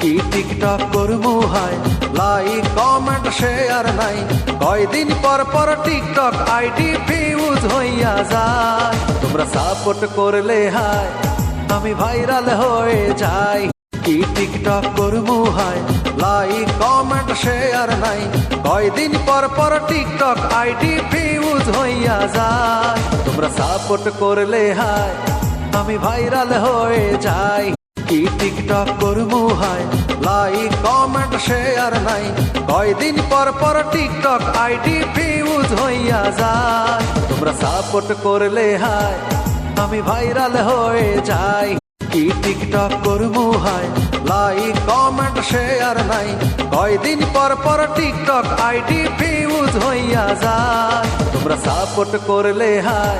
কি টিকটক করমু high, like comment share নাই, কয়দিন পর পর টিকটক আইডি ফিউজ হইয়া যায়। তোমরা সাপোর্ট করলে হাই আমি ভাইরাল হয়ে যাই। কি টিকটক করমু হাই, লাইক কমেন্ট শেয়ার নাই, কয়দিন পর পর টিকটক আইডি ফিউজ হইয়া যায়। তোমরা সাপোর্ট করলে হাই আমি ভাইরাল হয়ে যাই। কি টিকটক করমু হাই, লাইক কমেন্ট শেয়ার নাই, কয়দিন পর পর টিকটক আইডি ফিউজ হইয়া যায়। তোমরা সাপোর্ট করলে হাই আমি ভাইরাল হয়ে যাই। কি টিকটক করমু হাই, লাইক কমেন্ট শেয়ার নাই, কয়দিন পর পর টিকটক আইডি ফিউজ হইয়া যায়। তোমরা সাপোর্ট করলে হাই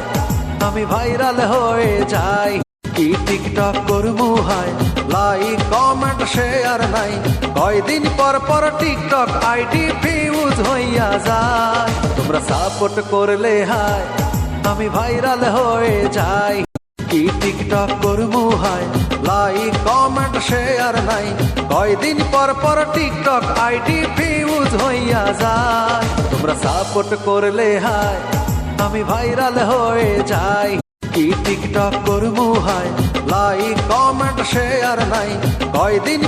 আমি ভাইরাল হয়ে যাই। কি টিকটক করমু হাই, লাইক কমেন্ট শেয়ার নাই, কয়দিন পর পর টিকটক আইডি ফিউজ হইয়া যায়। তোমরা সাপোর্ট করলে হাই আমি ভাইরাল হয়ে যাই। কি টিকটক করমু হাই, লাইক কমেন্ট শেয়ার নাই, কয়দিন পর পর টিকটক আইডি ফিউজ হইয়া যায়। তোমরা সাপোর্ট করলে হাই আমি ভাইরাল হয়ে যাই। কি টিকটক করমু হাই, লাইক কমেন্ট শেয়ার নাই, কয়দিন